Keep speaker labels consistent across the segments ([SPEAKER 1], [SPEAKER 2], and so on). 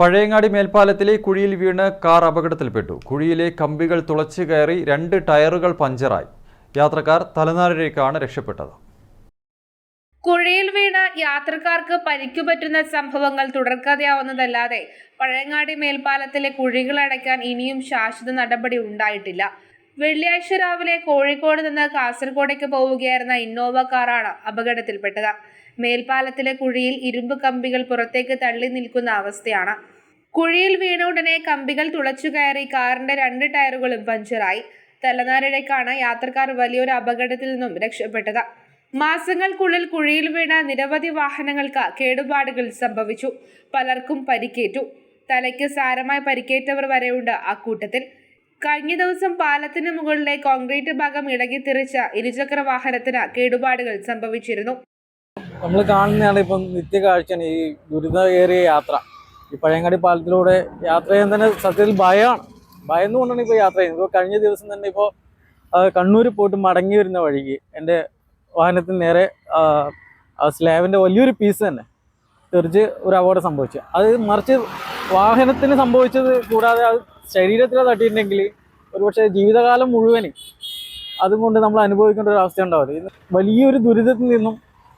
[SPEAKER 1] പഴയങ്ങാടി മേൽപ്പാലത്തിലെ കുഴിയിൽ വീണ് കാർ അപകടത്തിൽപ്പെട്ടു. കുഴിയിലെ കമ്പികൾ തുളച്ചു കയറി 2 ടയറുകൾ പഞ്ചറായി. യാത്രക്കാർ തലനാരിഴയ്ക്കാണ് രക്ഷപ്പെട്ടത്.
[SPEAKER 2] കുഴിയിൽ വീണ് യാത്രക്കാർക്ക് പരിക്കുപറ്റുന്ന സംഭവങ്ങൾ തുടർക്കഥയാവുന്നതല്ലാതെ പഴയങ്ങാടി മേൽപ്പാലത്തിലെ കുഴികൾ അടയ്ക്കാൻ ഇനിയും ശാശ്വത നടപടി ഉണ്ടായിട്ടില്ല. വെള്ളിയാഴ്ച രാവിലെ കോഴിക്കോട് നിന്ന് കാസർഗോഡേക്ക് പോവുകയായിരുന്ന ഇന്നോവ കാറാണ് അപകടത്തിൽപ്പെട്ടത്. മേൽപ്പാലത്തിലെ കുഴിയിൽ ഇരുമ്പ് കമ്പികൾ പുറത്തേക്ക് തള്ളി നിൽക്കുന്ന അവസ്ഥയാണ്. കുഴിയിൽ വീണ ഉടനെ കമ്പികൾ തുളച്ചു കയറി കാറിന്റെ 2 ടയറുകളും പഞ്ചറായി. തലനാരിഴയ്ക്കാണ് യാത്രക്കാർ വലിയൊരു അപകടത്തിൽ നിന്നും രക്ഷപ്പെട്ടത്. മാസങ്ങൾക്കുള്ളിൽ കുഴിയിൽ വീണ നിരവധി വാഹനങ്ങൾക്ക് കേടുപാടുകൾ സംഭവിച്ചു. പലർക്കും പരിക്കേറ്റു. തലയ്ക്ക് സാരമായി പരിക്കേറ്റവർ വരെയുണ്ട് അക്കൂട്ടത്തിൽ. കഴിഞ്ഞ ദിവസം പാലത്തിന് മുകളിലെ കോൺക്രീറ്റ് ഭാഗം ഇളകിത്തെറിച്ച ഇരുചക്ര വാഹനത്തിന് കേടുപാടുകൾ സംഭവിച്ചിരുന്നു.
[SPEAKER 3] നമ്മൾ കാണുന്നതാണ് ഇപ്പം നിത്യകാഴ്ചയാണ് ഈ ദുരിതമേറിയ യാത്ര. ഈ പഴയങ്ങാടി പാലത്തിലൂടെ യാത്ര ചെയ്യാൻ തന്നെ സത്യത്തിൽ ഭയന്നുകൊണ്ടാണ് ഇപ്പോൾ യാത്ര ചെയ്യുന്നത്. ഇപ്പോൾ കഴിഞ്ഞ ദിവസം തന്നെ ഇപ്പോൾ കണ്ണൂർ പോയിട്ട് മടങ്ങി വരുന്ന വഴിക്ക് എൻ്റെ വാഹനത്തിന് നേരെ സ്ലാബിൻ്റെ വലിയൊരു പീസ് തന്നെ തെറിച്ച് ഒരു അപകടം സംഭവിച്ചു. അത് മറിച്ച് വാഹനത്തിന് സംഭവിച്ചത് കൂടാതെ അത് ശരീരത്തിൽ തട്ടിയിട്ടുണ്ടെങ്കിൽ ഒരുപക്ഷെ ജീവിതകാലം മുഴുവനും അതുകൊണ്ട് നമ്മൾ അനുഭവിക്കേണ്ട ഒരു അവസ്ഥ ഉണ്ടാവും. വലിയൊരു ദുരിതത്തിൽ നിന്നും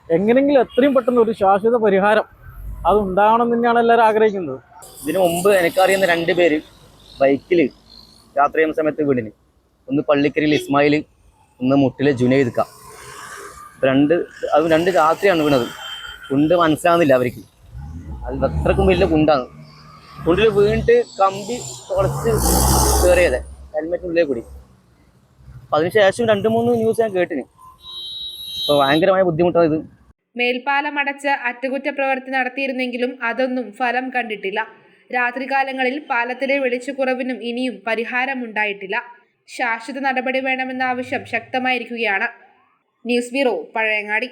[SPEAKER 3] എങ്ങനെയെങ്കിലും എത്രയും പെട്ടെന്ന് ഒരു ശാശ്വത പരിഹാരം അത് ഉണ്ടാവണം തന്നെയാണ് എല്ലാവരും ആഗ്രഹിക്കുന്നത്.
[SPEAKER 4] ഇതിനു മുമ്പ് എനിക്കറിയുന്ന 2 പേര് ബൈക്കിൽ യാത്ര ചെയ്യുന്ന സമയത്ത് വീടിന്, ഒന്ന് പള്ളിക്കരയിൽ ഇസ്മായിൽ, ഒന്ന് മുട്ടിലെ ജുനൈദ് ക. അത് 2 രാത്രിയാണ് വീണത്. കുണ്ട് മനസ്സിലാവുന്നില്ല അവർക്ക്. അത് അത്രക്കും വലിയ കുണ്ടാണ്. കുണ്ടിൽ വീണിട്ട് കമ്പി തുളച്ച് കയറിയത് ഹെൽമെറ്റിനുള്ളിൽ കൂടി. അപ്പം അതിനുശേഷം 2-3 ന്യൂസ് ഞാൻ കേട്ടിന്. അപ്പോൾ ഭയങ്കരമായ ബുദ്ധിമുട്ടാണ് ഇത്.
[SPEAKER 2] മേൽപ്പാലം അടച്ച് അറ്റകുറ്റപ്രവൃത്തി നടത്തിയിരുന്നെങ്കിലും അതൊന്നും ഫലം കണ്ടിട്ടില്ല. രാത്രികാലങ്ങളിൽ പാലത്തിലെ വെളിച്ചക്കുറവിനും ഇനിയും പരിഹാരമുണ്ടായിട്ടില്ല. ശാശ്വത നടപടി വേണമെന്ന ആവശ്യം ശക്തമായിരിക്കുകയാണ്. News bureau, Pazhayangadi.